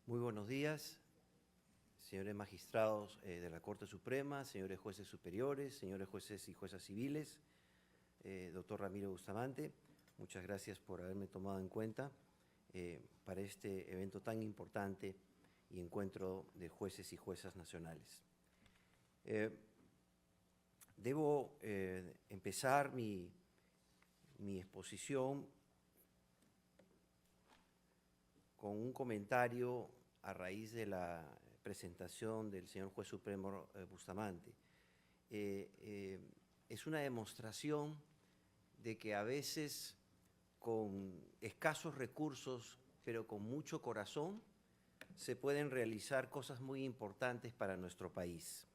Muy buenos días, señores magistrados de la Corte Suprema, señores jueces superiores, señores jueces y juezas civiles, doctor Ramiro Bustamante, muchas gracias por haberme tomado en cuenta para este evento tan importante y encuentro de jueces y juezas nacionales. Debo empezar mi exposición con un comentario a raíz de la presentación del señor juez supremo Bustamante. Es una demostración de que a veces con escasos recursos, pero con mucho corazón, se pueden realizar cosas muy importantes para nuestro país.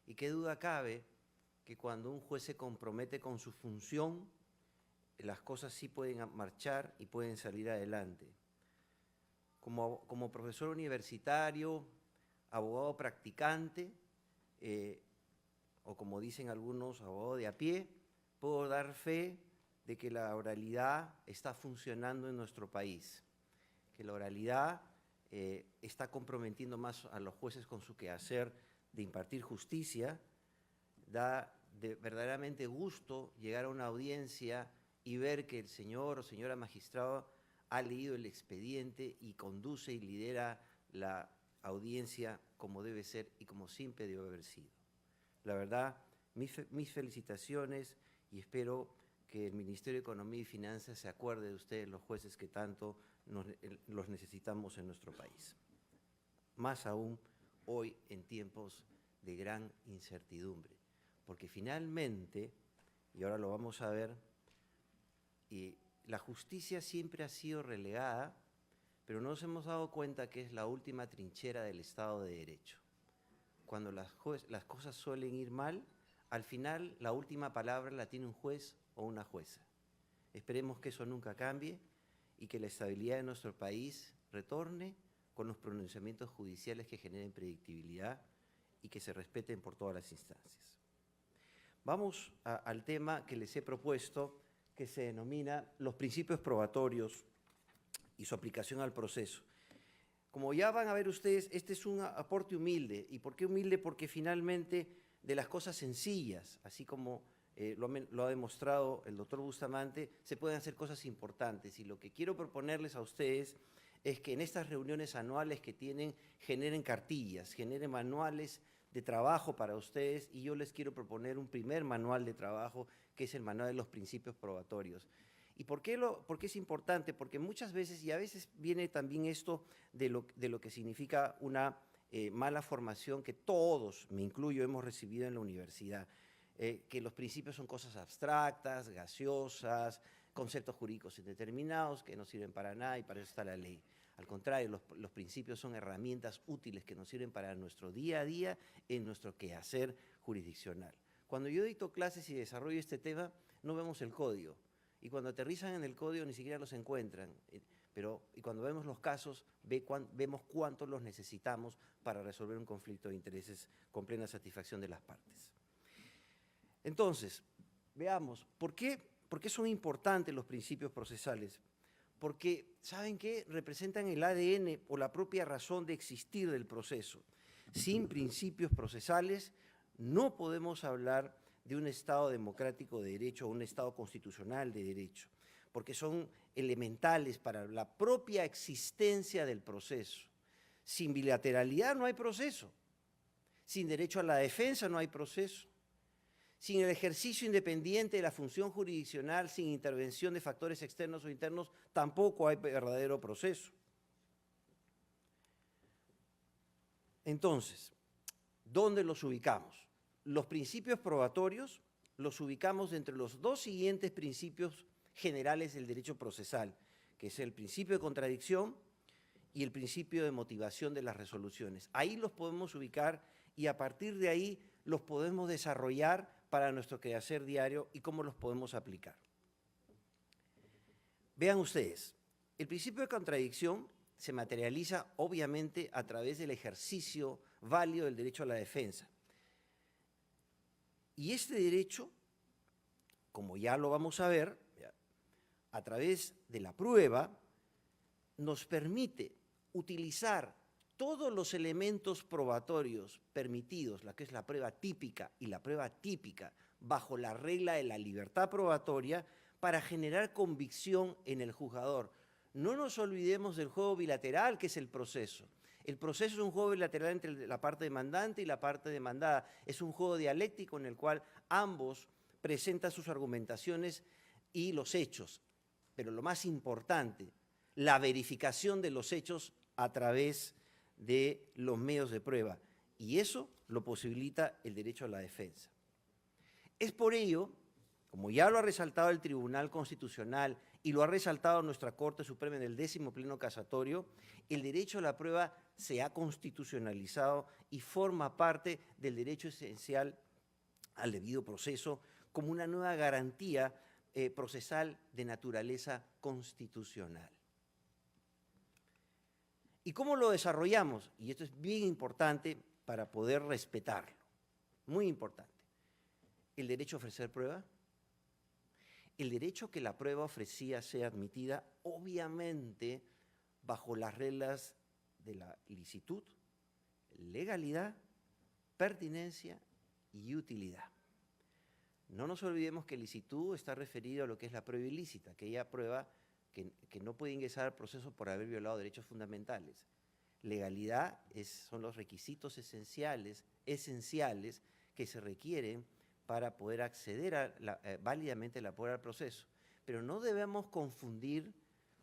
Y qué duda cabe que cuando un juez se compromete con su función, las cosas sí pueden marchar y pueden salir adelante. Como profesor universitario, abogado practicante, o como dicen algunos, abogado de a pie, puedo dar fe de que la oralidad está funcionando en nuestro país, que la oralidad está comprometiendo más a los jueces con su quehacer de impartir justicia. Da verdaderamente gusto llegar a una audiencia y ver que el señor o señora magistrado ha leído el expediente y conduce y lidera la audiencia como debe ser y como siempre debe haber sido. La verdad, mis felicitaciones y espero que el Ministerio de Economía y Finanzas se acuerde de ustedes, los jueces que tanto los necesitamos en nuestro país. Más aún hoy en tiempos de gran incertidumbre, porque finalmente, y ahora lo vamos a ver, la justicia siempre ha sido relegada, pero no nos hemos dado cuenta que es la última trinchera del Estado de Derecho. Cuando las cosas suelen ir mal, al final la última palabra la tiene un juez o una jueza. Esperemos que eso nunca cambie y que la estabilidad de nuestro país retorne con los pronunciamientos judiciales que generen predictibilidad y que se respeten por todas las instancias. Vamos al tema que les he propuesto, que se denomina los principios probatorios y su aplicación al proceso. Como ya van a ver ustedes, este es un aporte humilde. ¿Y por qué humilde? Porque finalmente de las cosas sencillas, así como lo ha demostrado el doctor Bustamante, se pueden hacer cosas importantes. Y lo que quiero proponerles a ustedes es que en estas reuniones anuales que tienen, generen cartillas, generen manuales de trabajo para ustedes, y yo les quiero proponer un primer manual de trabajo, que es el manual de los principios probatorios. ¿Y por qué es importante? Porque muchas veces, y a veces viene también esto de lo que significa una mala formación que todos, me incluyo, hemos recibido en la universidad, que los principios son cosas abstractas, gaseosas, conceptos jurídicos indeterminados que no sirven para nada y para eso está la ley. Al contrario, los principios son herramientas útiles que nos sirven para nuestro día a día en nuestro quehacer jurisdiccional. Cuando yo dicto clases y desarrollo este tema, no vemos el código. Y cuando aterrizan en el código ni siquiera los encuentran. Y cuando vemos los casos, vemos cuánto los necesitamos para resolver un conflicto de intereses con plena satisfacción de las partes. Entonces, veamos, ¿por qué son importantes los principios procesales? Porque, ¿saben qué? Representan el ADN o la propia razón de existir del proceso. Sin principios procesales no podemos hablar de un Estado democrático de derecho o un Estado constitucional de derecho, porque son elementales para la propia existencia del proceso. Sin bilateralidad no hay proceso, sin derecho a la defensa no hay proceso, sin el ejercicio independiente de la función jurisdiccional, sin intervención de factores externos o internos, tampoco hay verdadero proceso. Entonces, ¿dónde los ubicamos? Los principios probatorios los ubicamos entre los dos siguientes principios generales del derecho procesal, que es el principio de contradicción y el principio de motivación de las resoluciones. Ahí los podemos ubicar y a partir de ahí los podemos desarrollar para nuestro quehacer diario y cómo los podemos aplicar. Vean ustedes, el principio de contradicción se materializa obviamente a través del ejercicio válido del derecho a la defensa. Y este derecho, como ya lo vamos a ver, a través de la prueba, nos permite utilizar todos los elementos probatorios permitidos, la que es la prueba típica y la prueba típica, bajo la regla de la libertad probatoria, para generar convicción en el juzgador. No nos olvidemos del juego bilateral, que es el proceso. El proceso es un juego bilateral entre la parte demandante y la parte demandada. Es un juego dialéctico en el cual ambos presentan sus argumentaciones y los hechos. Pero lo más importante, la verificación de los hechos a través de los medios de prueba. Y eso lo posibilita el derecho a la defensa. Es por ello, como ya lo ha resaltado el Tribunal Constitucional y lo ha resaltado nuestra Corte Suprema en el 10º Pleno Casatorio, el derecho a la prueba se ha constitucionalizado y forma parte del derecho esencial al debido proceso como una nueva garantía procesal de naturaleza constitucional. ¿Y cómo lo desarrollamos? Y esto es bien importante para poder respetarlo, muy importante. El derecho a ofrecer prueba, el derecho a que la prueba ofrecida sea admitida, obviamente, bajo las reglas de la licitud, legalidad, pertinencia y utilidad. No nos olvidemos que licitud está referido a lo que es la prueba ilícita, aquella prueba que no puede ingresar al proceso por haber violado derechos fundamentales. Legalidad son los requisitos esenciales que se requieren para poder acceder válidamente a la prueba del proceso. Pero no debemos confundir,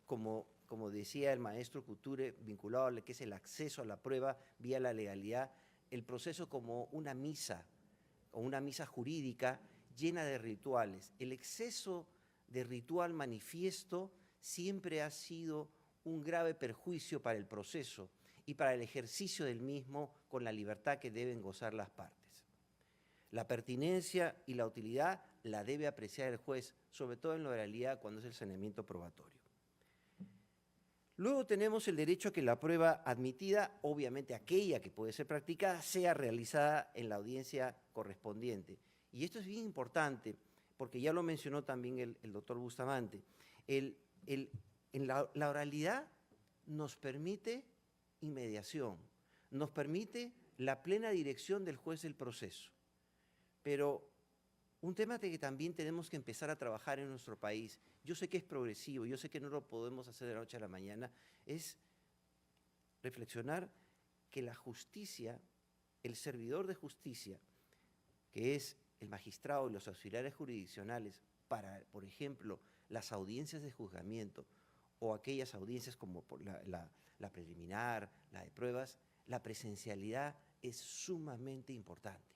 como decía el maestro Couture, vinculado a lo que es el acceso a la prueba vía la legalidad, el proceso como una misa o una misa jurídica llena de rituales. El exceso de ritual manifiesto siempre ha sido un grave perjuicio para el proceso y para el ejercicio del mismo con la libertad que deben gozar las partes. La pertinencia y la utilidad la debe apreciar el juez, sobre todo en la oralidad cuando es el saneamiento probatorio. Luego tenemos el derecho a que la prueba admitida, obviamente aquella que puede ser practicada, sea realizada en la audiencia correspondiente. Y esto es bien importante, porque ya lo mencionó también el doctor Bustamante. La oralidad nos permite inmediación, nos permite la plena dirección del juez del proceso. Pero un tema que también tenemos que empezar a trabajar en nuestro país, yo sé que es progresivo, yo sé que no lo podemos hacer de la noche a la mañana, es reflexionar que la justicia, el servidor de justicia, que es el magistrado y los auxiliares jurisdiccionales para, por ejemplo, las audiencias de juzgamiento o aquellas audiencias como la preliminar, la de pruebas, la presencialidad es sumamente importante.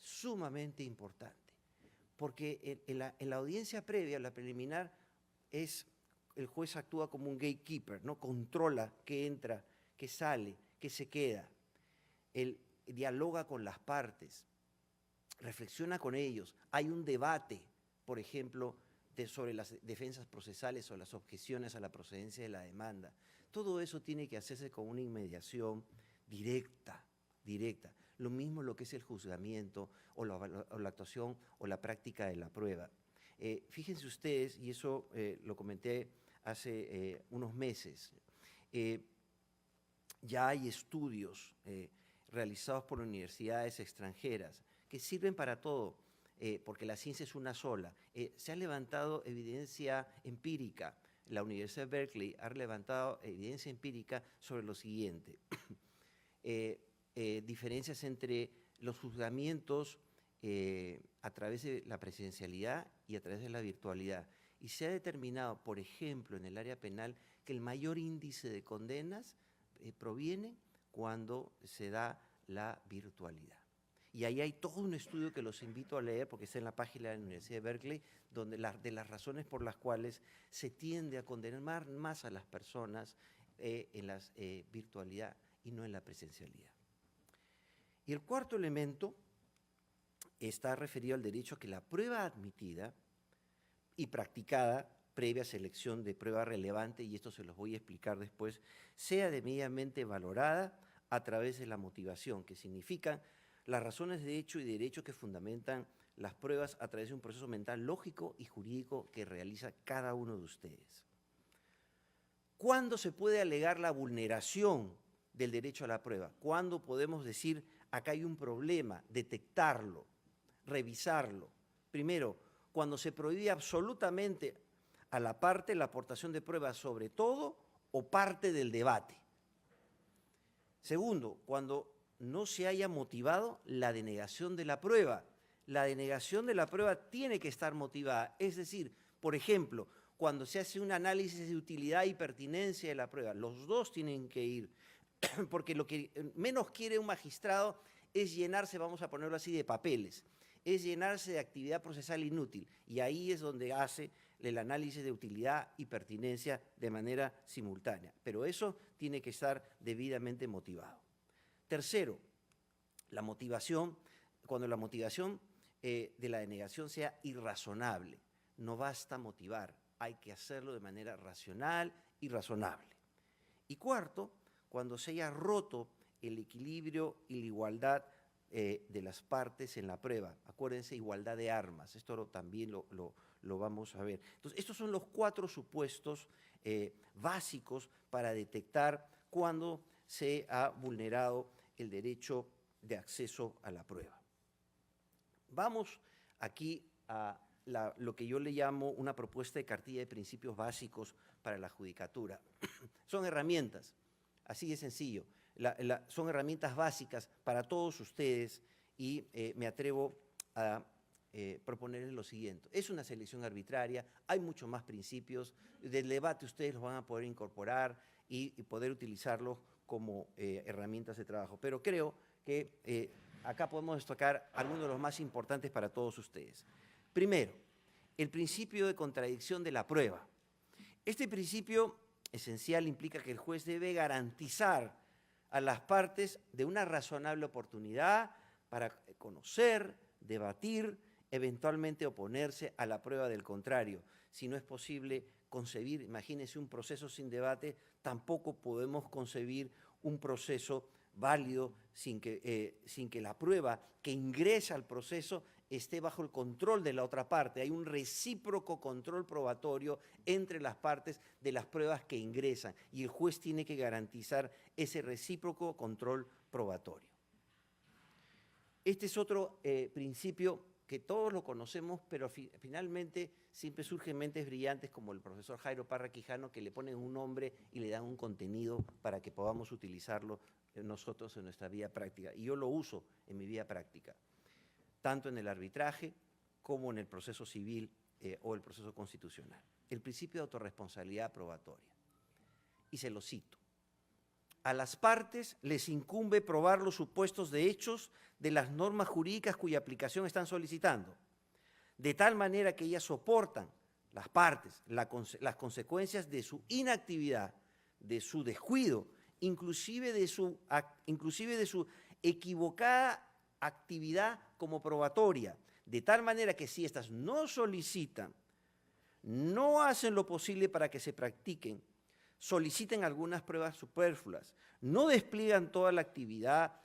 Sumamente importante, porque en la audiencia previa, la preliminar, el juez actúa como un gatekeeper, ¿no? Controla qué entra, qué sale, qué se queda. Él dialoga con las partes, reflexiona con ellos, hay un debate, por ejemplo, sobre las defensas procesales o las objeciones a la procedencia de la demanda. Todo eso tiene que hacerse con una inmediación directa. Lo mismo lo que es el juzgamiento o la actuación o la práctica de la prueba. Fíjense ustedes, y eso lo comenté hace unos meses, ya hay estudios realizados por universidades extranjeras que sirven para todo, porque la ciencia es una sola. Se ha levantado evidencia empírica. La Universidad de Berkeley ha levantado evidencia empírica sobre lo siguiente. Diferencias entre los juzgamientos a través de la presencialidad y a través de la virtualidad. Y se ha determinado, por ejemplo, en el área penal, que el mayor índice de condenas proviene cuando se da la virtualidad. Y ahí hay todo un estudio que los invito a leer, porque está en la página de la Universidad de Berkeley, donde de las razones por las cuales se tiende a condenar más a las personas en la virtualidad y no en la presencialidad. Y el cuarto elemento está referido al derecho a que la prueba admitida y practicada previa selección de prueba relevante, y esto se los voy a explicar después, sea debidamente valorada a través de la motivación, que significan las razones de hecho y derecho que fundamentan las pruebas a través de un proceso mental lógico y jurídico que realiza cada uno de ustedes. ¿Cuándo se puede alegar la vulneración del derecho a la prueba? ¿Cuándo podemos decir, acá hay un problema, detectarlo, revisarlo? Primero, cuando se prohíbe absolutamente a la parte la aportación de pruebas sobre todo o parte del debate. Segundo, cuando no se haya motivado la denegación de la prueba. La denegación de la prueba tiene que estar motivada. Es decir, por ejemplo, cuando se hace un análisis de utilidad y pertinencia de la prueba, los dos tienen que ir, porque lo que menos quiere un magistrado es llenarse, vamos a ponerlo así, de papeles, es llenarse de actividad procesal inútil, y ahí es donde hace el análisis de utilidad y pertinencia de manera simultánea. Pero eso tiene que estar debidamente motivado. Tercero, la motivación, cuando la motivación de la denegación sea irrazonable. No basta motivar, hay que hacerlo de manera racional y razonable. Y cuarto, cuando se haya roto el equilibrio y la igualdad de las partes en la prueba. Acuérdense, igualdad de armas, esto también lo vamos a ver. Entonces, estos son los 4 supuestos básicos para detectar cuando se ha vulnerado el derecho de acceso a la prueba. Vamos aquí a lo que yo le llamo una propuesta de cartilla de principios básicos para la judicatura. Son herramientas, así de sencillo, son herramientas básicas para todos ustedes y me atrevo a proponerles lo siguiente. Es una selección arbitraria, hay muchos más principios, del debate ustedes los van a poder incorporar y poder utilizarlos como herramientas de trabajo, pero creo que acá podemos destacar algunos de los más importantes para todos ustedes. Primero, el principio de contradicción de la prueba. Este principio esencial implica que el juez debe garantizar a las partes de una razonable oportunidad para conocer, debatir, eventualmente oponerse a la prueba del contrario. Si no es posible concebir, imagínense un proceso sin debate, tampoco podemos concebir un proceso válido sin que la prueba que ingresa al proceso esté bajo el control de la otra parte. Hay un recíproco control probatorio entre las partes de las pruebas que ingresan y el juez tiene que garantizar ese recíproco control probatorio. Este es otro principio que todos lo conocemos, pero finalmente siempre surgen mentes brillantes como el profesor Jairo Parra Quijano, que le ponen un nombre y le dan un contenido para que podamos utilizarlo nosotros en nuestra vida práctica. Y yo lo uso en mi vida práctica, tanto en el arbitraje como en el proceso civil o el proceso constitucional. El principio de autorresponsabilidad probatoria. Y se lo cito. A las partes les incumbe probar los supuestos de hechos de las normas jurídicas cuya aplicación están solicitando, de tal manera que ellas soportan, las partes, las consecuencias de su inactividad, de su descuido, inclusive de su equivocada actividad como probatoria, de tal manera que si éstas no solicitan, no hacen lo posible para que se practiquen, soliciten algunas pruebas superfluas, no despliegan toda la actividad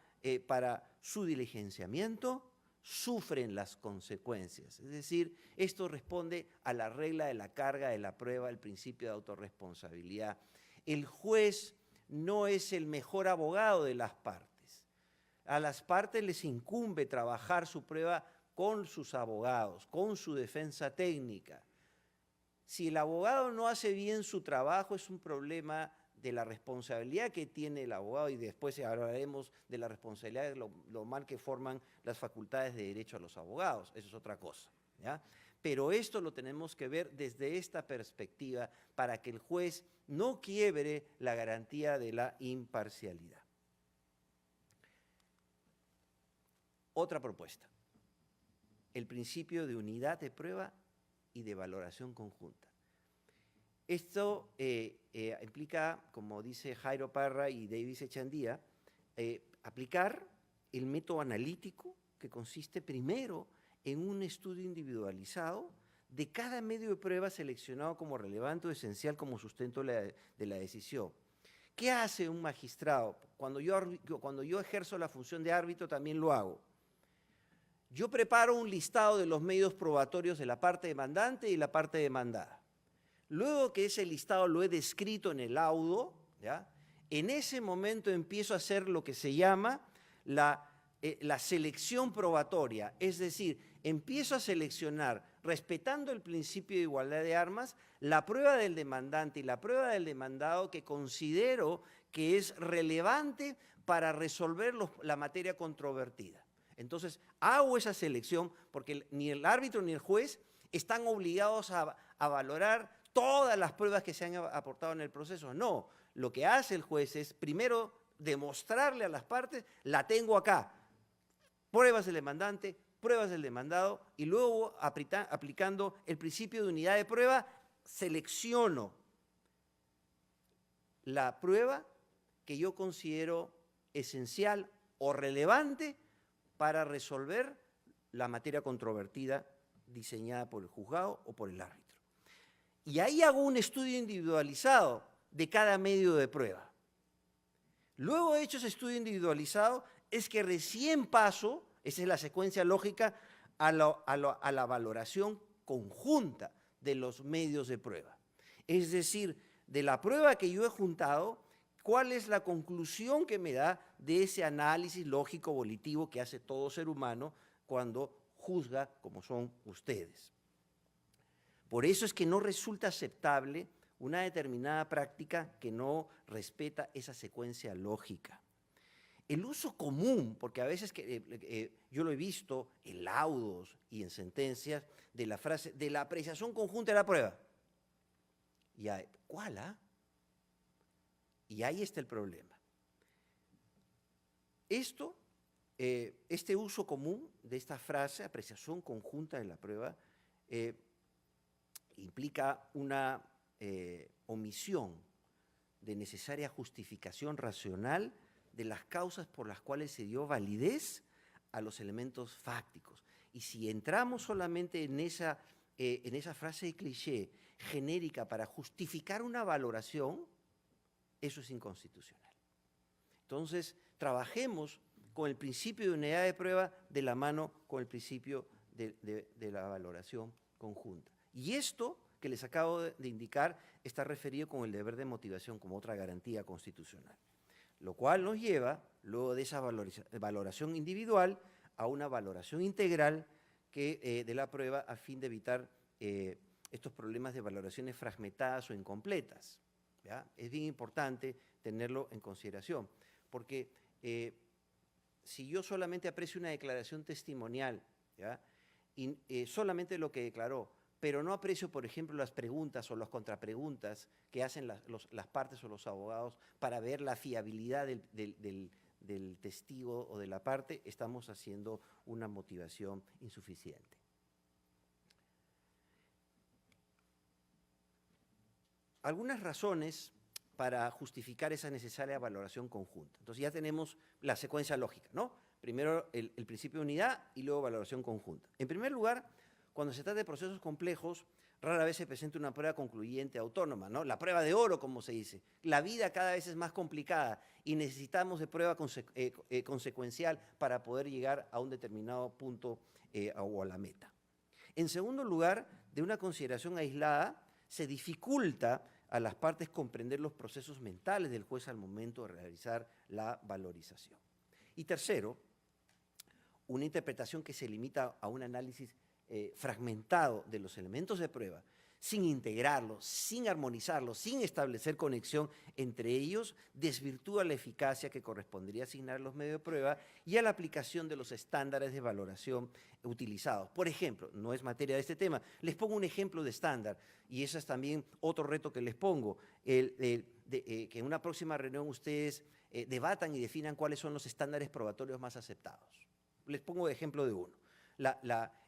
para su diligenciamiento, sufren las consecuencias. Es decir, esto responde a la regla de la carga de la prueba, el principio de autorresponsabilidad. El juez no es el mejor abogado de las partes. A las partes les incumbe trabajar su prueba con sus abogados, con su defensa técnica. Si el abogado no hace bien su trabajo, es un problema de la responsabilidad que tiene el abogado, y después hablaremos de la responsabilidad de lo mal que forman las facultades de derecho a los abogados. Eso es otra cosa, ¿ya? Pero esto lo tenemos que ver desde esta perspectiva para que el juez no quiebre la garantía de la imparcialidad. Otra propuesta, el principio de unidad de prueba y de valoración conjunta. Esto implica, como dice Jairo Parra y Davis Echandía, aplicar el método analítico que consiste primero en un estudio individualizado de cada medio de prueba seleccionado como relevante o esencial como sustento de la decisión. ¿Qué hace un magistrado? Cuando yo ejerzo la función de árbitro también lo hago. Yo preparo un listado de los medios probatorios de la parte demandante y la parte demandada. luego que ese listado lo he descrito en el laudo, ¿ya? En ese momento empiezo a hacer lo que se llama la selección probatoria, es decir, empiezo a seleccionar, respetando el principio de igualdad de armas, la prueba del demandante y la prueba del demandado que considero que es relevante para resolver la materia controvertida. Entonces, hago esa selección porque ni el árbitro ni el juez están obligados a valorar todas las pruebas que se han aportado en el proceso. No, lo que hace el juez es primero demostrarle a las partes, la tengo acá, pruebas del demandante, pruebas del demandado, y luego aplicando el principio de unidad de prueba, selecciono la prueba que yo considero esencial o relevante para resolver la materia controvertida diseñada por el juzgado o por el árbitro. Y ahí hago un estudio individualizado de cada medio de prueba. Luego de hecho ese estudio individualizado es que recién paso, esa es la secuencia lógica, a la valoración conjunta de los medios de prueba. Es decir, de la prueba que yo he juntado, ¿cuál es la conclusión que me da de ese análisis lógico volitivo que hace todo ser humano cuando juzga como son ustedes? Por eso es que no resulta aceptable una determinada práctica que no respeta esa secuencia lógica. El uso común, porque a veces yo lo he visto en laudos y en sentencias, de la frase de la apreciación conjunta de la prueba. ¿Cuál? Y ahí está el problema. Este uso común de esta frase, apreciación conjunta de la prueba, implica una omisión de necesaria justificación racional de las causas por las cuales se dio validez a los elementos fácticos. Y si entramos solamente en esa frase de cliché genérica para justificar una valoración, eso es inconstitucional. Entonces, trabajemos con el principio de unidad de prueba de la mano con el principio de la valoración conjunta. Y esto que les acabo de indicar está referido con el deber de motivación como otra garantía constitucional, lo cual nos lleva, luego de esa valoración individual, a una valoración integral de la prueba a fin de evitar estos problemas de valoraciones fragmentadas o incompletas, ¿ya? Es bien importante tenerlo en consideración, porque si yo solamente aprecio una declaración testimonial, ¿ya? Y solamente lo que declaró, pero no aprecio, por ejemplo, las preguntas o las contrapreguntas que hacen las partes o los abogados para ver la fiabilidad del testigo o de la parte, estamos haciendo una motivación insuficiente. Algunas razones para justificar esa necesaria valoración conjunta. Entonces ya tenemos la secuencia lógica, ¿no? Primero el principio de unidad y luego valoración conjunta. En primer lugar, cuando se trata de procesos complejos, rara vez se presenta una prueba concluyente autónoma, ¿no? La prueba de oro, como se dice. La vida cada vez es más complicada y necesitamos de prueba consecuencial para poder llegar a un determinado punto o a la meta. En segundo lugar, de una consideración aislada, se dificulta a las partes comprender los procesos mentales del juez al momento de realizar la valorización. Y tercero, una interpretación que se limita a un análisis fragmentado de los elementos de prueba, sin integrarlos, sin armonizarlos, sin establecer conexión entre ellos, desvirtúa la eficacia que correspondería asignar a los medios de prueba y a la aplicación de los estándares de valoración utilizados. Por ejemplo, no es materia de este tema, les pongo un ejemplo de estándar, y ese es también otro reto que les pongo, que en una próxima reunión ustedes debatan y definan cuáles son los estándares probatorios más aceptados. Les pongo ejemplo de uno.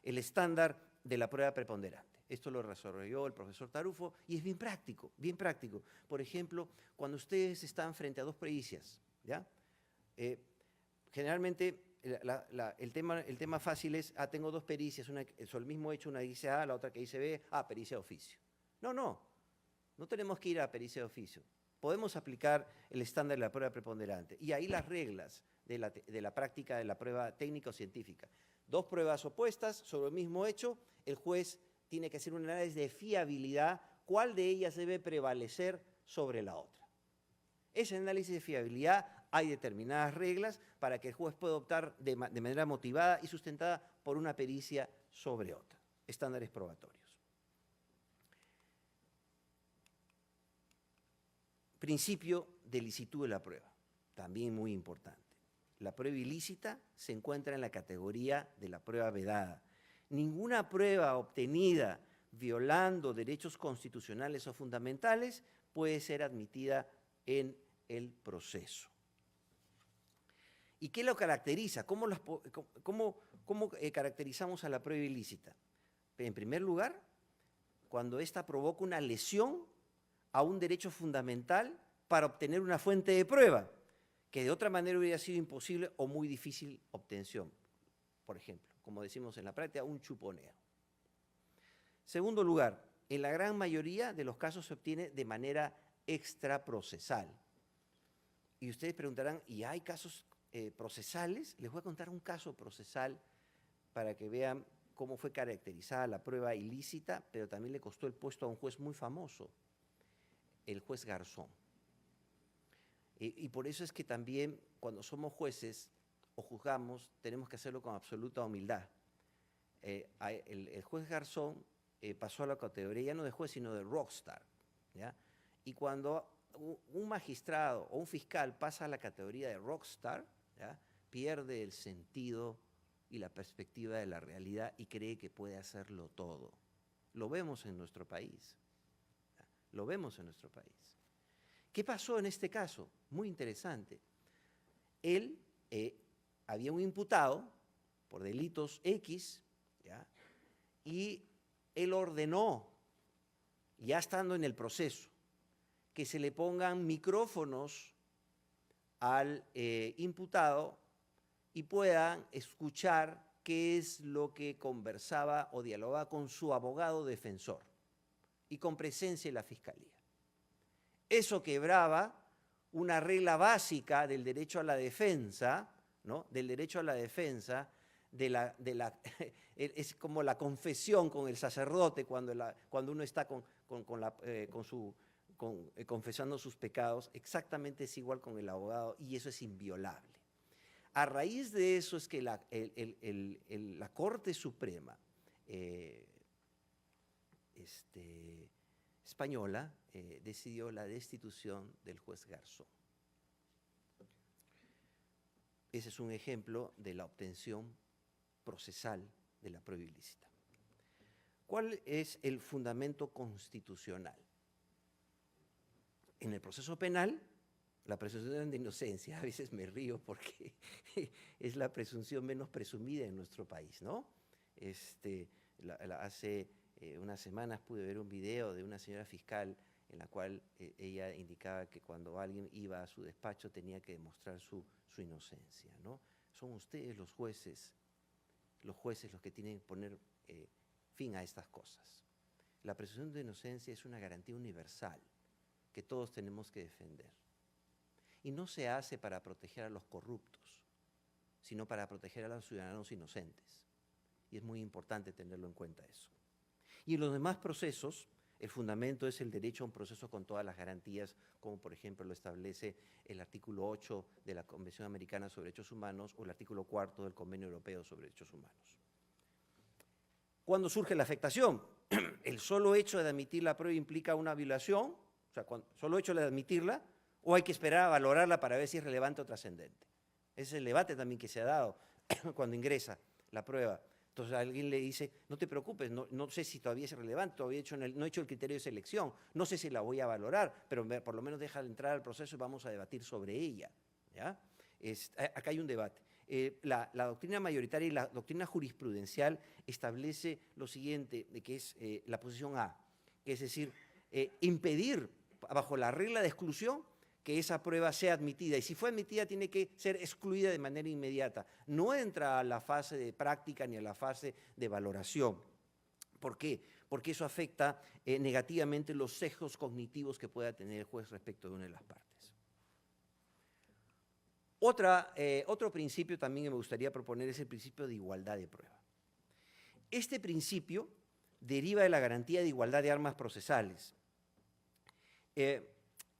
El estándar de la prueba preponderante. Esto lo desarrolló el profesor Tarufo y es bien práctico, bien práctico. Por ejemplo, cuando ustedes están frente a dos pericias, ¿ya? Generalmente el tema fácil es, tengo dos pericias, una sobre el mismo hecho, una dice A, la otra que dice B, pericia de oficio. No tenemos que ir a pericia de oficio. Podemos aplicar el estándar de la prueba preponderante y ahí las reglas de la práctica de la prueba técnica o científica. Dos pruebas opuestas sobre el mismo hecho, el juez tiene que hacer un análisis de fiabilidad cuál de ellas debe prevalecer sobre la otra. Ese análisis de fiabilidad hay determinadas reglas para que el juez pueda optar de manera motivada y sustentada por una pericia sobre otra. Estándares probatorios. Principio de licitud de la prueba, también muy importante. La prueba ilícita se encuentra en la categoría de la prueba vedada. Ninguna prueba obtenida violando derechos constitucionales o fundamentales puede ser admitida en el proceso. ¿Y qué lo caracteriza? ¿Cómo caracterizamos a la prueba ilícita? En primer lugar, cuando ésta provoca una lesión a un derecho fundamental para obtener una fuente de prueba, que de otra manera hubiera sido imposible o muy difícil obtención. Por ejemplo, como decimos en la práctica, un chuponeo. Segundo lugar, en la gran mayoría de los casos se obtiene de manera extraprocesal. Y ustedes preguntarán, ¿y hay casos procesales? Les voy a contar un caso procesal para que vean cómo fue caracterizada la prueba ilícita, pero también le costó el puesto a un juez muy famoso, el juez Garzón. Y por eso es que también cuando somos jueces o juzgamos, tenemos que hacerlo con absoluta humildad. El juez Garzón pasó a la categoría ya no de juez, sino de rockstar, ¿ya? Y cuando un magistrado o un fiscal pasa a la categoría de rockstar, ¿ya?, pierde el sentido y la perspectiva de la realidad y cree que puede hacerlo todo. Lo vemos en nuestro país. Lo vemos en nuestro país. ¿Qué pasó en este caso? Muy interesante. Había un imputado por delitos X, ¿ya?, y él ordenó, ya estando en el proceso, que se le pongan micrófonos al imputado y puedan escuchar qué es lo que conversaba o dialogaba con su abogado defensor y con presencia de la fiscalía. Eso quebraba una regla básica del derecho a la defensa, ¿no?, del derecho a la defensa, es como la confesión con el sacerdote cuando uno está confesando sus pecados, exactamente es igual con el abogado y eso es inviolable. A raíz de eso es que la Corte Suprema española decidió la destitución del juez Garzón. Ese es un ejemplo de la obtención procesal de la prueba ilícita. ¿Cuál es el fundamento constitucional? En el proceso penal, la presunción de inocencia, a veces me río porque es la presunción menos presumida en nuestro país, ¿no? Hace unas semanas pude ver un video de una señora fiscal en la cual ella indicaba que cuando alguien iba a su despacho tenía que demostrar su inocencia, ¿no? Son ustedes los jueces los que tienen que poner fin a estas cosas. La presunción de inocencia es una garantía universal que todos tenemos que defender. Y no se hace para proteger a los corruptos, sino para proteger a los ciudadanos inocentes. Y es muy importante tenerlo en cuenta eso. Y en los demás procesos, el fundamento es el derecho a un proceso con todas las garantías, como por ejemplo lo establece el artículo 8 de la Convención Americana sobre Derechos Humanos o el artículo 4 del Convenio Europeo sobre Derechos Humanos. ¿Cuándo surge la afectación? El solo hecho de admitir la prueba implica una violación, o sea, solo hecho de admitirla, o hay que esperar a valorarla para ver si es relevante o trascendente. Ese es el debate también que se ha dado cuando ingresa la prueba. Entonces alguien le dice, no te preocupes, no sé si todavía es relevante, todavía no he hecho el criterio de selección, no sé si la voy a valorar, pero por lo menos deja de entrar al proceso y vamos a debatir sobre ella, ¿ya? Acá hay un debate. La doctrina mayoritaria y la doctrina jurisprudencial establece lo siguiente, que es la posición A, que es decir, impedir bajo la regla de exclusión que esa prueba sea admitida, y si fue admitida tiene que ser excluida de manera inmediata. No entra a la fase de práctica ni a la fase de valoración. ¿Por qué? Porque eso afecta negativamente los sesgos cognitivos que pueda tener el juez respecto de una de las partes. Otro principio también que me gustaría proponer es el principio de igualdad de prueba. Este principio deriva de la garantía de igualdad de armas procesales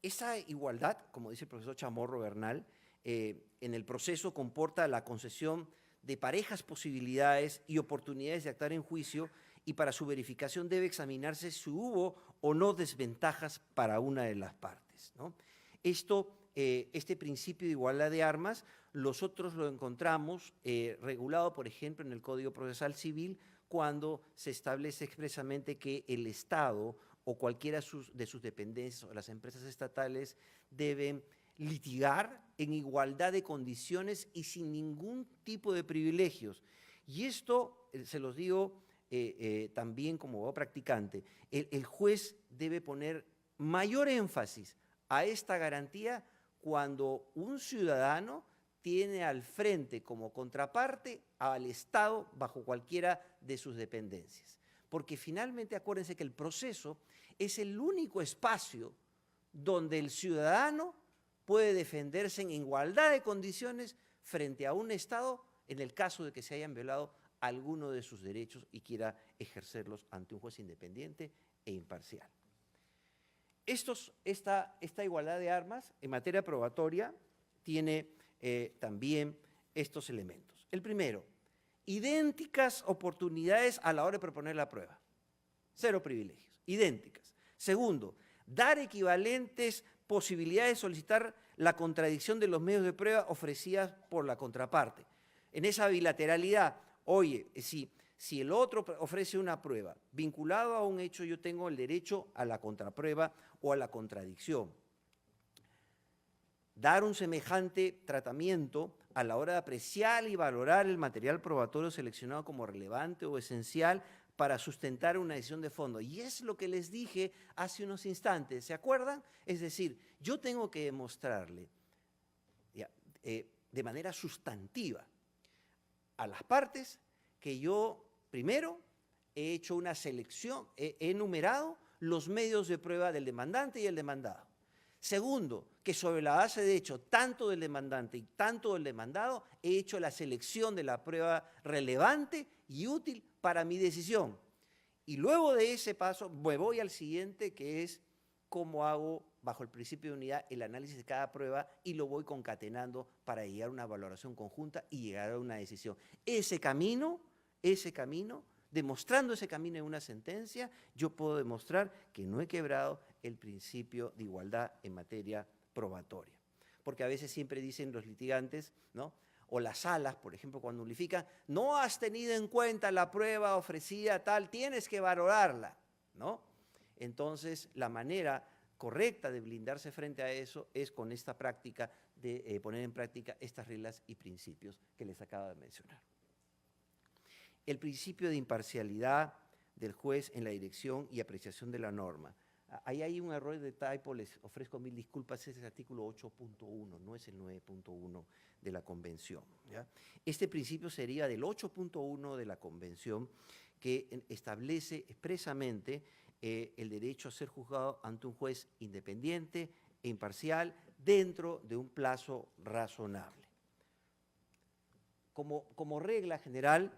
Esa igualdad, como dice el profesor Chamorro Bernal, en el proceso comporta la concesión de parejas posibilidades y oportunidades de actuar en juicio, y para su verificación debe examinarse si hubo o no desventajas para una de las partes, ¿no? Este principio de igualdad de armas, nosotros lo encontramos regulado, por ejemplo, en el Código Procesal Civil, cuando se establece expresamente que el Estado o cualquiera de sus dependencias o las empresas estatales deben litigar en igualdad de condiciones y sin ningún tipo de privilegios. Y esto, se los digo también como abogado practicante, el juez debe poner mayor énfasis a esta garantía cuando un ciudadano tiene al frente como contraparte al Estado bajo cualquiera de sus dependencias. Porque finalmente acuérdense que el proceso es el único espacio donde el ciudadano puede defenderse en igualdad de condiciones frente a un Estado en el caso de que se hayan violado alguno de sus derechos y quiera ejercerlos ante un juez independiente e imparcial. Esta igualdad de armas en materia probatoria tiene también estos elementos. El primero, idénticas oportunidades a la hora de proponer la prueba. Cero privilegios, idénticas. Segundo, dar equivalentes posibilidades de solicitar la contradicción de los medios de prueba ofrecidas por la contraparte. En esa bilateralidad, oye, si el otro ofrece una prueba vinculado a un hecho, yo tengo el derecho a la contraprueba o a la contradicción. Dar un semejante tratamiento a la hora de apreciar y valorar el material probatorio seleccionado como relevante o esencial para sustentar una decisión de fondo. Y es lo que les dije hace unos instantes, ¿se acuerdan? Es decir, yo tengo que demostrarle de manera sustantiva a las partes que yo, primero, he hecho una selección, he enumerado los medios de prueba del demandante y el demandado. Segundo, que sobre la base de hecho tanto del demandante y tanto del demandado, he hecho la selección de la prueba relevante y útil para mi decisión. Y luego de ese paso me voy al siguiente, que es cómo hago, bajo el principio de unidad, el análisis de cada prueba y lo voy concatenando para llegar a una valoración conjunta y llegar a una decisión. Ese camino, demostrando ese camino en una sentencia, yo puedo demostrar que no he quebrado el principio de igualdad en materia probatoria. Porque a veces siempre dicen los litigantes, ¿no?, o las salas, por ejemplo, cuando unifican, no has tenido en cuenta la prueba ofrecida tal, tienes que valorarla, ¿no? Entonces, la manera correcta de blindarse frente a eso es con esta práctica de poner en práctica estas reglas y principios que les acabo de mencionar. El principio de imparcialidad del juez en la dirección y apreciación de la norma. Ahí hay un error de typo, les ofrezco mil disculpas, es el artículo 8.1, no es el 9.1 de la Convención, ¿ya? Este principio sería del 8.1 de la Convención, que establece expresamente el derecho a ser juzgado ante un juez independiente e imparcial dentro de un plazo razonable. Como regla general,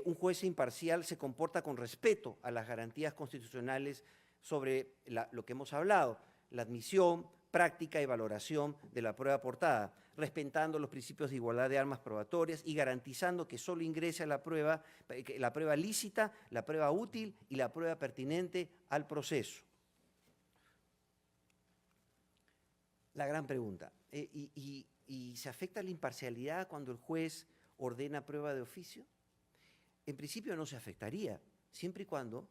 un juez imparcial se comporta con respeto a las garantías constitucionales sobre lo que hemos hablado, la admisión, práctica y valoración de la prueba aportada, respetando los principios de igualdad de armas probatorias y garantizando que solo ingrese a la prueba lícita, la prueba útil y la prueba pertinente al proceso. La gran pregunta, ¿y se afecta la imparcialidad cuando el juez ordena prueba de oficio? En principio no se afectaría, siempre y cuando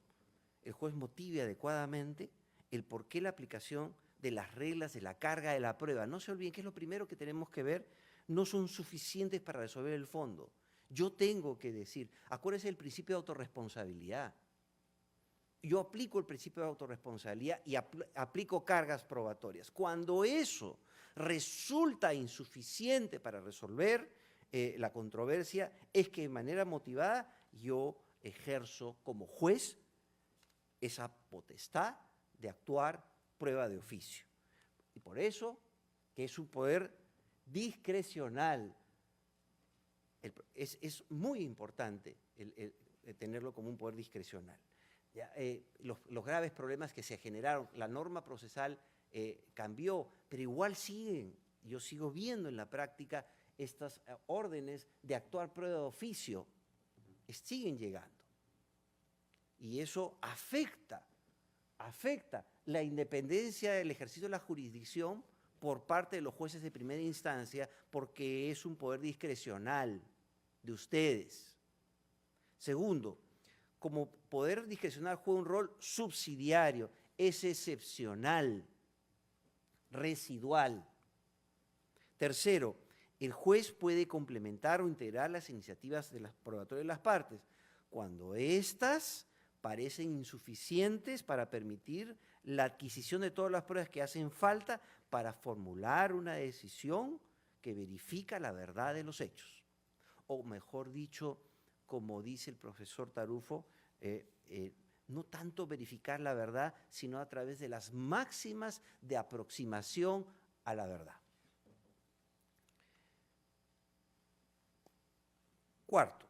el juez motive adecuadamente el por qué la aplicación de las reglas de la carga de la prueba. No se olviden que es lo primero que tenemos que ver, no son suficientes para resolver el fondo. Yo tengo que decir, acuérdense del principio de autorresponsabilidad. Yo aplico el principio de autorresponsabilidad y aplico cargas probatorias. Cuando eso resulta insuficiente para resolver la controversia, es que de manera motivada yo ejerzo como juez esa potestad de actuar prueba de oficio. Y por eso, que es un poder discrecional, es muy importante el tenerlo como un poder discrecional. Ya, los graves problemas que se generaron, la norma procesal cambió, pero igual siguen, yo sigo viendo en la práctica estas órdenes de actuar prueba de oficio, siguen llegando. Y eso afecta la independencia del ejercicio de la jurisdicción por parte de los jueces de primera instancia, porque es un poder discrecional de ustedes. Segundo, como poder discrecional juega un rol subsidiario, es excepcional, residual. Tercero, el juez puede complementar o integrar las iniciativas de las probatorias de las partes cuando éstas parecen insuficientes para permitir la adquisición de todas las pruebas que hacen falta para formular una decisión que verifica la verdad de los hechos. O mejor dicho, como dice el profesor Tarufo, no tanto verificar la verdad, sino a través de las máximas de aproximación a la verdad. Cuarto,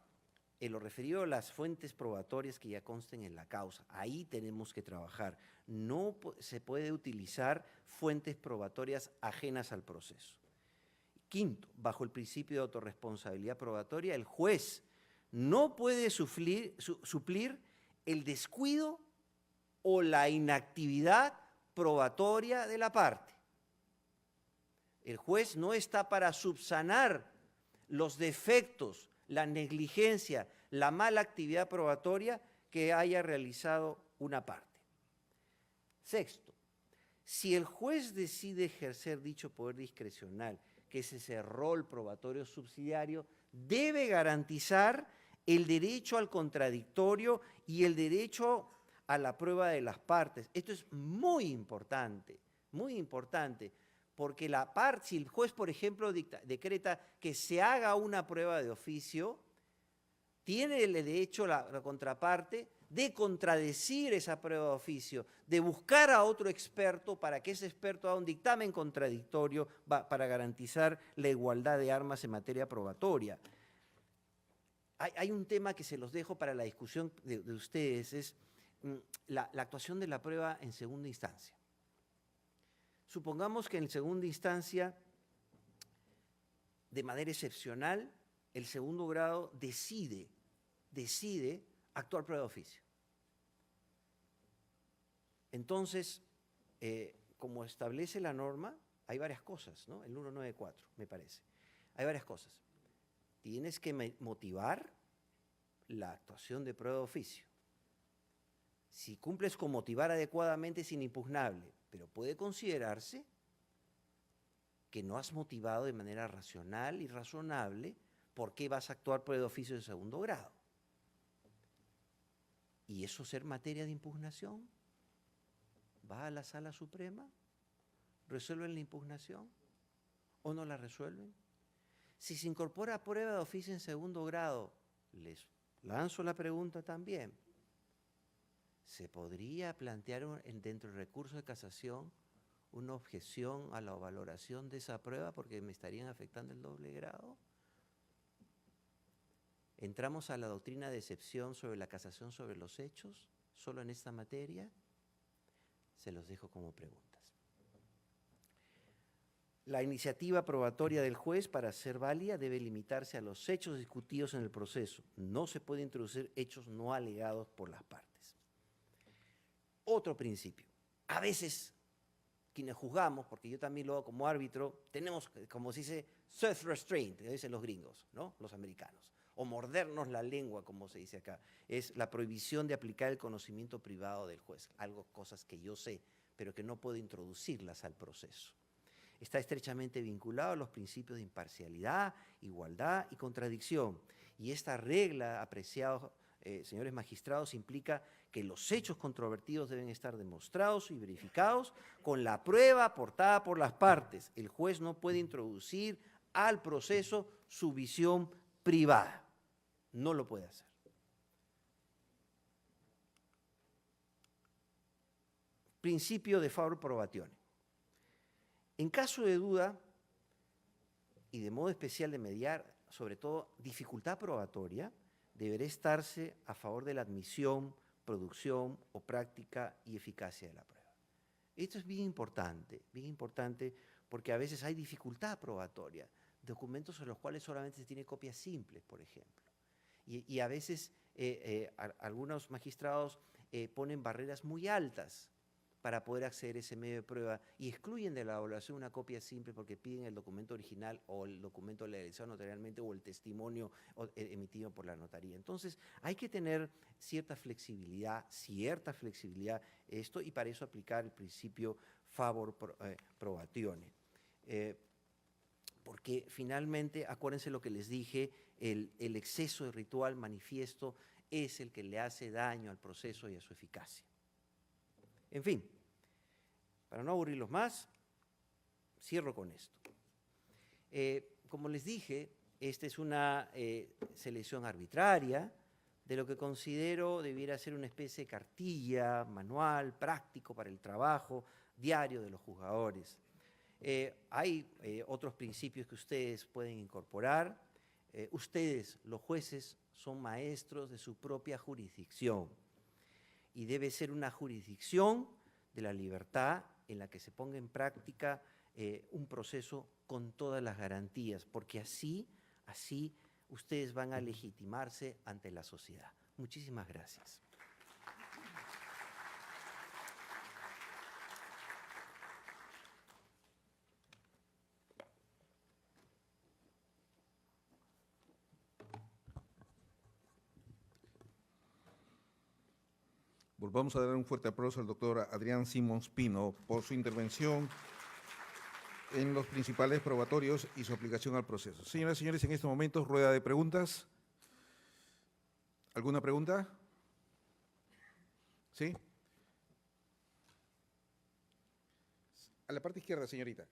en lo referido a las fuentes probatorias que ya consten en la causa, ahí tenemos que trabajar. No se puede utilizar fuentes probatorias ajenas al proceso. Quinto, bajo el principio de autorresponsabilidad probatoria, el juez no puede suplir el descuido o la inactividad probatoria de la parte. El juez no está para subsanar los defectos, la negligencia, la mala actividad probatoria que haya realizado una parte. Sexto, si el juez decide ejercer dicho poder discrecional, que es ese rol probatorio subsidiario, debe garantizar el derecho al contradictorio y el derecho a la prueba de las partes. Esto es muy importante, porque si el juez, por ejemplo, decreta que se haga una prueba de oficio, tiene el derecho la contraparte de contradecir esa prueba de oficio, de buscar a otro experto para que ese experto haga un dictamen contradictorio para garantizar la igualdad de armas en materia probatoria. Hay un tema que se los dejo para la discusión de ustedes, es la actuación de la prueba en segunda instancia. Supongamos que en segunda instancia, de manera excepcional, el segundo grado decide actuar prueba de oficio. Entonces, como establece la norma, hay varias cosas, ¿no? El 194, me parece. Hay varias cosas. Tienes que motivar la actuación de prueba de oficio. Si cumples con motivar adecuadamente es inimpugnable, pero puede considerarse que no has motivado de manera racional y razonable por qué vas a actuar prueba de oficio de segundo grado. ¿Y eso ser materia de impugnación? ¿Va a la Sala Suprema? ¿Resuelven la impugnación o no la resuelven? Si se incorpora prueba de oficio en segundo grado, les lanzo la pregunta también. ¿Se podría plantear dentro del recurso de casación una objeción a la valoración de esa prueba porque me estarían afectando el doble grado? ¿Entramos a la doctrina de excepción sobre la casación sobre los hechos, solo en esta materia? Se los dejo como preguntas. La iniciativa probatoria del juez, para ser válida, debe limitarse a los hechos discutidos en el proceso. No se puede introducir hechos no alegados por las partes. Otro principio. A veces, quienes juzgamos, porque yo también lo hago como árbitro, tenemos, como se dice, self-restraint, que dicen los gringos, ¿no? Los americanos. O mordernos la lengua, como se dice acá. Es la prohibición de aplicar el conocimiento privado del juez. Cosas que yo sé, pero que no puedo introducirlas al proceso. Está estrechamente vinculado a los principios de imparcialidad, igualdad y contradicción. Y esta regla, apreciados señores magistrados, implica que los hechos controvertidos deben estar demostrados y verificados con la prueba aportada por las partes. El juez no puede introducir al proceso su visión privada. No lo puede hacer. Principio de favor probatione. En caso de duda, y de modo especial de mediar, sobre todo dificultad probatoria, deberá estarse a favor de la admisión, producción o práctica y eficacia de la prueba. Esto es bien importante porque a veces hay dificultad probatoria, documentos en los cuales solamente se tiene copias simples, por ejemplo. Y a veces algunos magistrados ponen barreras muy altas para poder acceder a ese medio de prueba y excluyen de la evaluación una copia simple porque piden el documento original o el documento legalizado notarialmente o el testimonio emitido por la notaría. Entonces, hay que tener cierta flexibilidad esto, y para eso aplicar el principio favor probatione. Porque finalmente, acuérdense lo que les dije, el exceso de ritual manifiesto es el que le hace daño al proceso y a su eficacia. En fin, para no aburrirlos más, cierro con esto. Como les dije, esta es una selección arbitraria de lo que considero debiera ser una especie de cartilla, manual, práctico para el trabajo diario de los juzgadores. Hay otros principios que ustedes pueden incorporar. Ustedes, los jueces, son maestros de su propia jurisdicción y debe ser una jurisdicción de la libertad en la que se ponga en práctica un proceso con todas las garantías, porque así ustedes van a legitimarse ante la sociedad. Muchísimas gracias. Vamos a dar un fuerte aplauso al doctor Adrián Simons Pino por su intervención en los principales probatorios y su aplicación al proceso. Señoras y señores, en estos momentos, rueda de preguntas. ¿Alguna pregunta? ¿Sí? A la parte izquierda, señorita.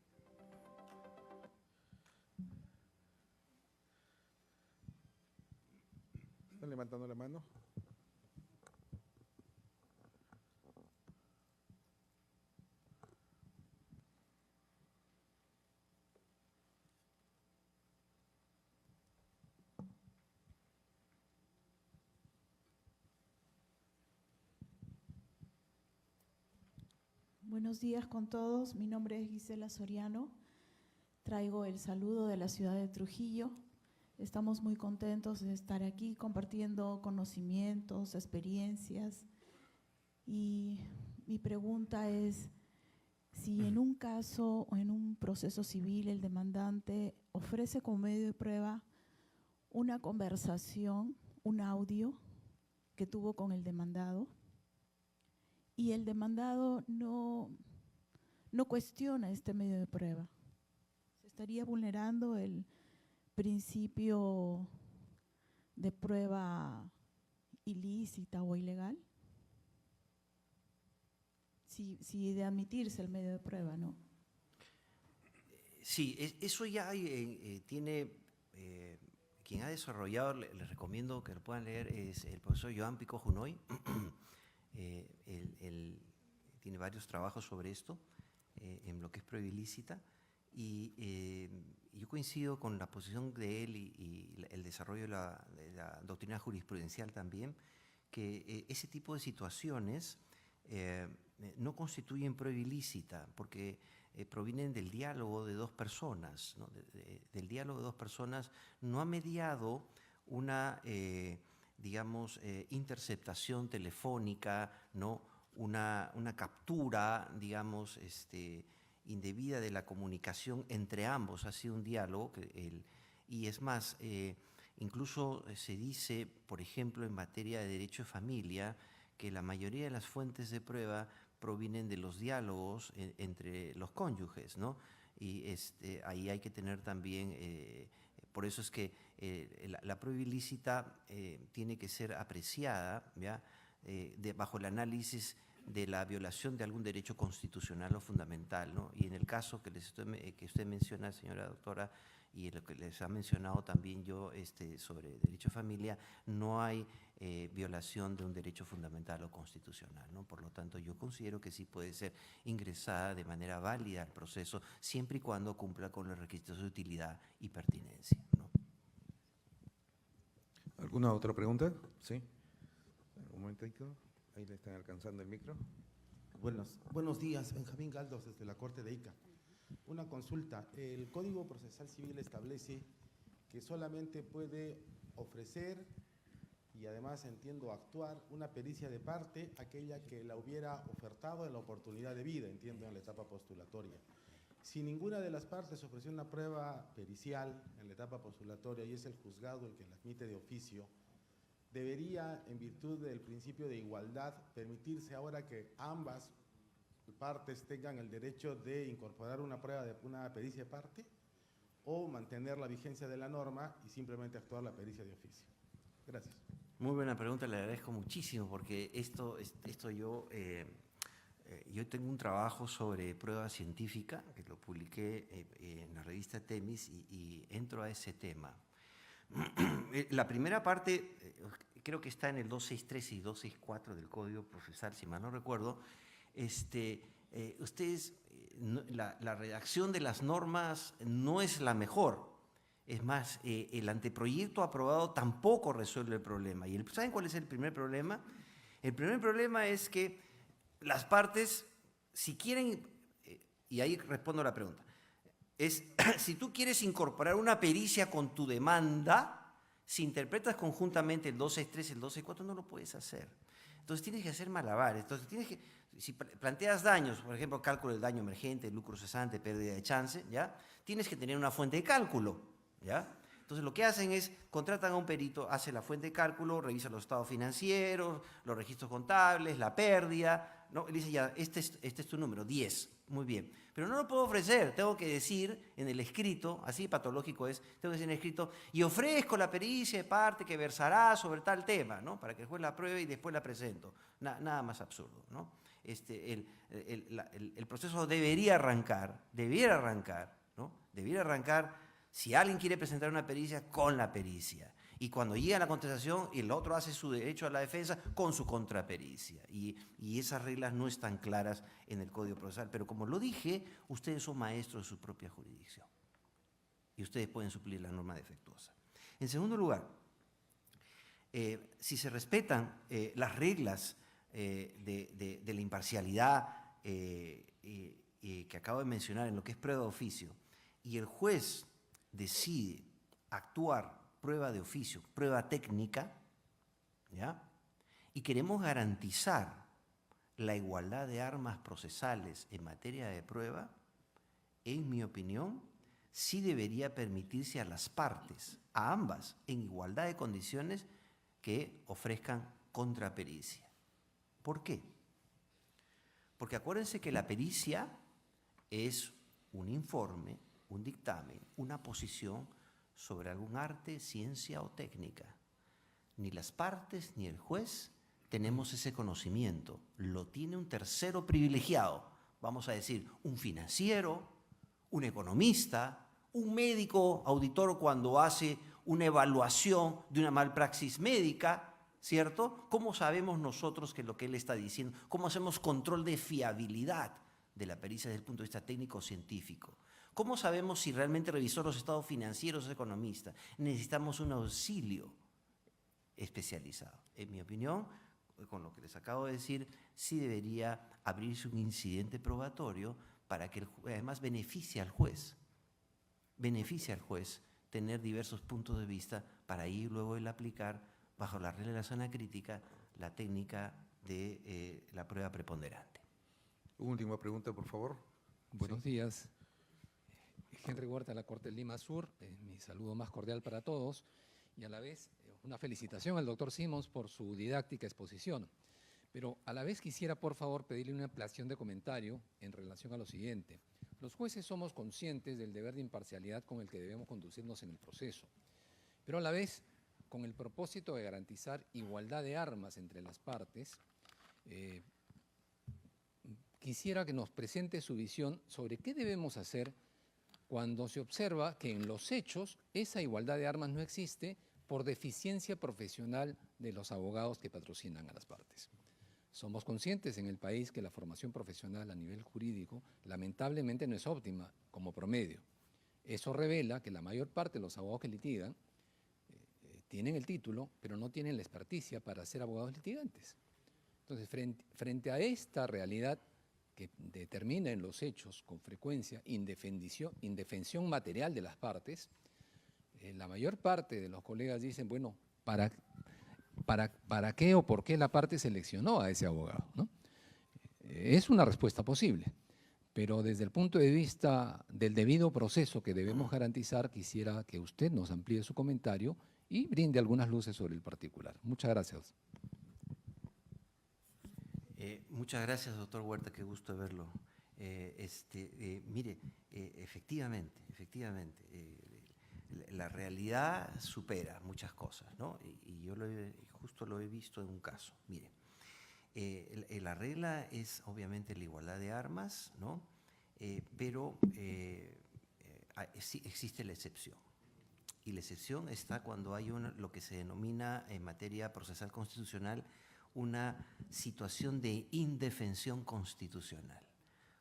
¿Están levantando la mano? Buenos días con todos. Mi nombre es Gisela Soriano. Traigo el saludo de la ciudad de Trujillo. Estamos muy contentos de estar aquí compartiendo conocimientos, experiencias. Y mi pregunta es, si en un caso o en un proceso civil el demandante ofrece como medio de prueba una conversación, un audio que tuvo con el demandado, y el demandado no cuestiona este medio de prueba, ¿se estaría vulnerando el principio de prueba ilícita o ilegal? Si de admitirse el medio de prueba, ¿no? Sí, eso ya tiene, quien ha desarrollado, les recomiendo que lo puedan leer, es el profesor Joan Picó Junoy. Él tiene varios trabajos sobre esto, en lo que es prueba ilícita, y yo coincido con la posición de él y el desarrollo de la doctrina jurisprudencial también, que ese tipo de situaciones no constituyen prueba ilícita, porque provienen del diálogo de dos personas, ¿no? Del diálogo de dos personas no ha mediado una digamos, interceptación telefónica, ¿no? Una captura, digamos, indebida de la comunicación entre ambos. Ha sido un diálogo, y es más, incluso se dice, por ejemplo, en materia de derecho de familia, que la mayoría de las fuentes de prueba provienen de los diálogos entre los cónyuges, ¿no? Y ahí hay que tener también, por eso es que la prueba ilícita tiene que ser apreciada, ¿ya? Bajo el análisis de la violación de algún derecho constitucional o fundamental, ¿no? Y en el caso que usted menciona, señora doctora, y lo que les ha mencionado también yo sobre derecho de familia, no hay violación de un derecho fundamental o constitucional, ¿no? Por lo tanto, yo considero que sí puede ser ingresada de manera válida al proceso, siempre y cuando cumpla con los requisitos de utilidad y pertinencia, ¿no? ¿Alguna otra pregunta? Sí. Un momentito. Ahí le están alcanzando el micro. Buenos días, Benjamín Galdos, desde la Corte de Ica. Una consulta. El Código Procesal Civil establece que solamente puede ofrecer y además, entiendo, actuar una pericia de parte aquella que la hubiera ofertado en la oportunidad de vida, entiendo, en la etapa postulatoria. Si ninguna de las partes ofreció una prueba pericial en la etapa postulatoria y es el juzgado el que la admite de oficio, ¿debería, en virtud del principio de igualdad, permitirse ahora que ambas partes tengan el derecho de incorporar una prueba de una pericia de parte o mantener la vigencia de la norma y simplemente actuar la pericia de oficio? Gracias. Muy buena pregunta, le agradezco muchísimo porque yo tengo un trabajo sobre prueba científica que lo publiqué en la revista Temis y entro a ese tema. La primera parte creo que está en el 263 y 264 del Código Procesal, si mal no recuerdo. La redacción de las normas no es la mejor. Es más, el anteproyecto aprobado tampoco resuelve el problema. ¿Saben cuál es el primer problema? El primer problema es que las partes, si quieren, y ahí respondo a la pregunta, es si tú quieres incorporar una pericia con tu demanda, si interpretas conjuntamente el 263 y el 264, no lo puedes hacer. Entonces tienes que hacer malabares. Entonces si planteas daños, por ejemplo, cálculo del daño emergente, lucro cesante, pérdida de chance, ¿ya? Tienes que tener una fuente de cálculo, ¿ya? Entonces lo que hacen es, contratan a un perito, hace la fuente de cálculo, revisa los estados financieros, los registros contables, la pérdida, ¿no? Y dice ya, este es tu número, 10, muy bien. Pero no lo puedo ofrecer, tengo que decir en el escrito, así patológico es, tengo que decir en el escrito, y ofrezco la pericia de parte que versará sobre tal tema, ¿no? Para que el juez la apruebe y después la presento. Nada más absurdo, ¿no? El proceso debería arrancar, ¿no? Debiera arrancar si alguien quiere presentar una pericia, con la pericia. Y cuando llega la contestación, el otro hace su derecho a la defensa con su contrapericia. Y esas reglas no están claras en el Código Procesal. Pero como lo dije, ustedes son maestros de su propia jurisdicción. Y ustedes pueden suplir la norma defectuosa. En segundo lugar, si se respetan las reglas de la imparcialidad que acabo de mencionar en lo que es prueba de oficio, y el juez decide actuar prueba de oficio, prueba técnica, ¿ya? Y queremos garantizar la igualdad de armas procesales en materia de prueba, en mi opinión, sí debería permitirse a las partes, a ambas, en igualdad de condiciones, que ofrezcan contrapericia. ¿Por qué? Porque acuérdense que la pericia es un informe, un dictamen, una posición sobre algún arte, ciencia o técnica. Ni las partes ni el juez tenemos ese conocimiento. Lo tiene un tercero privilegiado, vamos a decir, un financiero, un economista, un médico auditor cuando hace una evaluación de una malpraxis médica, ¿cierto? ¿Cómo sabemos nosotros que lo que él está diciendo? ¿Cómo hacemos control de fiabilidad de la pericia desde el punto de vista técnico o científico? ¿Cómo sabemos si realmente revisó los estados financieros o es economista? Necesitamos un auxilio especializado. En mi opinión, con lo que les acabo de decir, sí debería abrirse un incidente probatorio para que además beneficie al juez tener diversos puntos de vista para ir luego el aplicar bajo la regla de la zona crítica la técnica de la prueba preponderante. Última pregunta, por favor. Buenos días. Henry Huerta, de la Corte de Lima Sur. Mi saludo más cordial para todos y a la vez una felicitación al doctor Simons por su didáctica exposición. Pero a la vez quisiera, por favor, pedirle una ampliación de comentario en relación a lo siguiente. Los jueces somos conscientes del deber de imparcialidad con el que debemos conducirnos en el proceso, pero a la vez, con el propósito de garantizar igualdad de armas entre las partes, quisiera que nos presente su visión sobre qué debemos hacer cuando se observa que en los hechos esa igualdad de armas no existe por deficiencia profesional de los abogados que patrocinan a las partes. Somos conscientes en el país que la formación profesional a nivel jurídico lamentablemente no es óptima como promedio. Eso revela que la mayor parte de los abogados que litigan tienen el título, pero no tienen la experticia para ser abogados litigantes. Entonces, frente a esta realidad, que determina en los hechos con frecuencia indefensión material de las partes, la mayor parte de los colegas dicen, bueno, ¿para qué o por qué la parte seleccionó a ese abogado, ¿no? Es una respuesta posible, pero desde el punto de vista del debido proceso que debemos garantizar, quisiera que usted nos amplíe su comentario y brinde algunas luces sobre el particular. Muchas gracias. Muchas gracias, doctor Huerta, qué gusto verlo. Mire, efectivamente, la realidad supera muchas cosas, ¿no? Y yo justo lo he visto en un caso. Mire, la regla es obviamente la igualdad de armas, ¿no? Pero sí existe la excepción. Y la excepción está cuando hay lo que se denomina en materia procesal constitucional una situación de indefensión constitucional.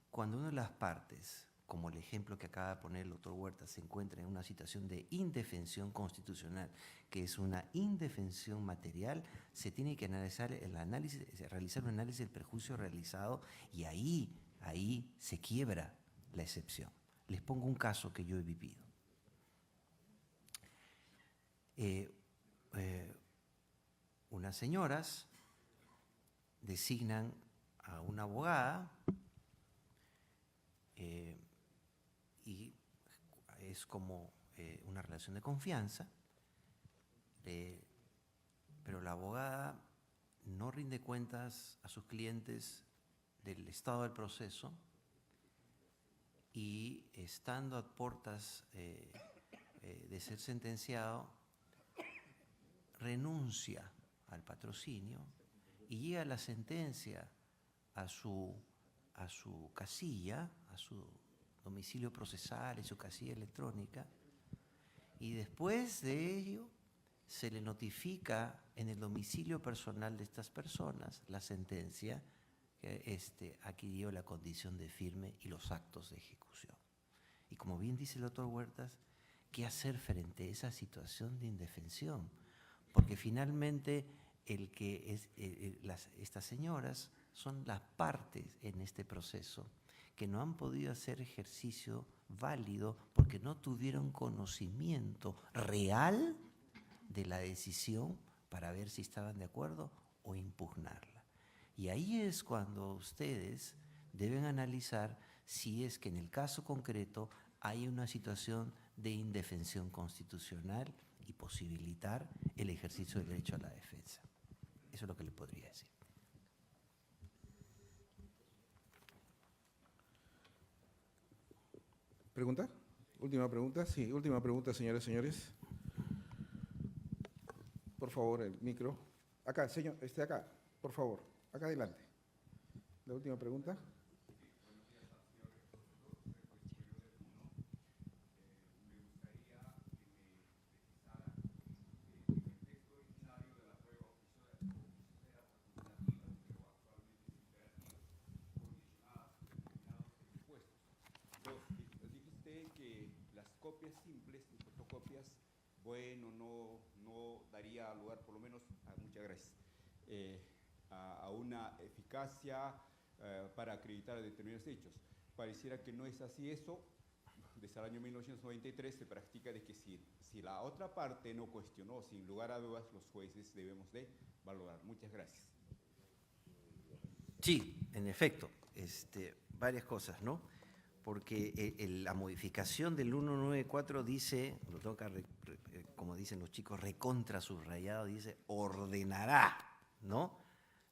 Cuando una de las partes, como el ejemplo que acaba de poner el doctor Huerta, se encuentra en una situación de indefensión constitucional, que es una indefensión material, se tiene que realizar un análisis del perjuicio realizado y ahí se quiebra la excepción. Les pongo un caso que yo he vivido. Unas señoras designan a una abogada y es como una relación de confianza, pero la abogada no rinde cuentas a sus clientes del estado del proceso y estando a puertas de ser sentenciado, renuncia al patrocinio y llega la sentencia a su casilla, a su domicilio procesal, a su casilla electrónica, y después de ello se le notifica en el domicilio personal de estas personas la sentencia que adquirió la condición de firme y los actos de ejecución. Y como bien dice el doctor Huertas, ¿qué hacer frente a esa situación de indefensión? Porque finalmente estas señoras son las partes en este proceso que no han podido hacer ejercicio válido porque no tuvieron conocimiento real de la decisión para ver si estaban de acuerdo o impugnarla. Y ahí es cuando ustedes deben analizar si es que en el caso concreto hay una situación de indefensión constitucional y posibilitar el ejercicio del derecho a la defensa. Eso es lo que le podría decir. ¿Pregunta? ¿Última pregunta? Sí, última pregunta, señores y señores. Por favor, el micro. Acá, señor, acá, por favor, acá adelante. La última pregunta. Copias simples y fotocopias, bueno, no daría lugar, por lo menos, muchas gracias, a una eficacia para acreditar determinados hechos. Pareciera que no es así eso. Desde el año 1993 se practica de que si la otra parte no cuestionó, sin lugar a dudas, los jueces debemos de valorar. Muchas gracias. Sí, en efecto, varias cosas, ¿no? Porque la modificación del 194 dice, lo toca, como dicen los chicos, recontra subrayado, dice ordenará, ¿no?,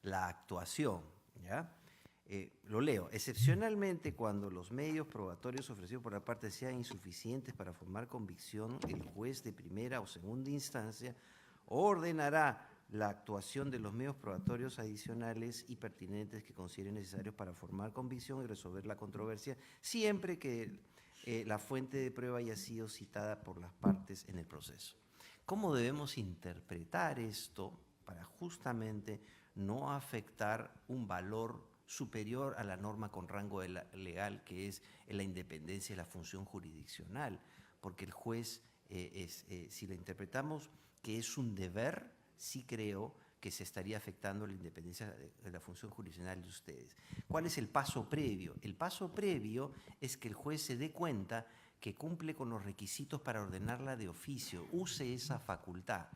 la actuación, ¿ya? Lo leo. Excepcionalmente, cuando los medios probatorios ofrecidos por la parte sean insuficientes para formar convicción, el juez de primera o segunda instancia ordenará la actuación de los medios probatorios adicionales y pertinentes que considere necesarios para formar convicción y resolver la controversia, siempre que la fuente de prueba haya sido citada por las partes en el proceso. ¿Cómo debemos interpretar esto para justamente no afectar un valor superior a la norma con rango legal, que es la independencia de la función jurisdiccional? Porque el juez, si lo interpretamos que es un deber, sí creo que se estaría afectando la independencia de la función jurisdiccional de ustedes. ¿Cuál es el paso previo? El paso previo es que el juez se dé cuenta que cumple con los requisitos para ordenarla de oficio, use esa facultad.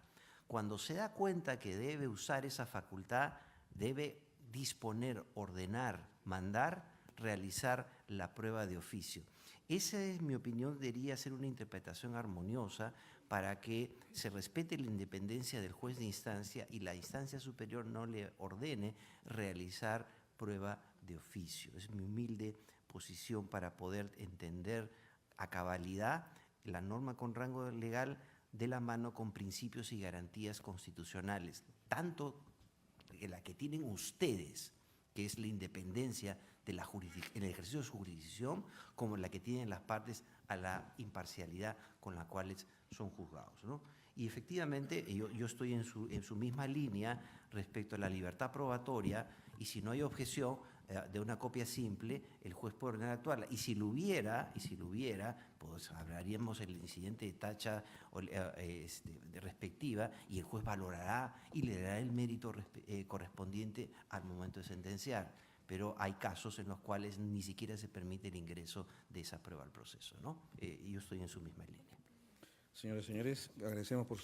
Cuando se da cuenta que debe usar esa facultad, debe disponer, ordenar, mandar, realizar la prueba de oficio. Esa, es mi opinión, debería ser una interpretación armoniosa para que se respete la independencia del juez de instancia y la instancia superior no le ordene realizar prueba de oficio. Es mi humilde posición para poder entender a cabalidad la norma con rango legal de la mano con principios y garantías constitucionales, tanto la que tienen ustedes, que es la independencia de el ejercicio de su jurisdicción, como la que tienen las partes a la imparcialidad con la cuales son juzgados, ¿no? Y efectivamente yo estoy en su misma línea respecto a la libertad probatoria, y si no hay objeción de una copia simple, el juez puede ordenar actuarla. Y si lo hubiera, pues hablaríamos del incidente de tacha respectiva, y el juez valorará y le dará el mérito correspondiente al momento de sentenciar. Pero hay casos en los cuales ni siquiera se permite el ingreso de esa prueba al proceso, ¿no? Yo estoy en su misma línea. Señoras y señores, agradecemos por su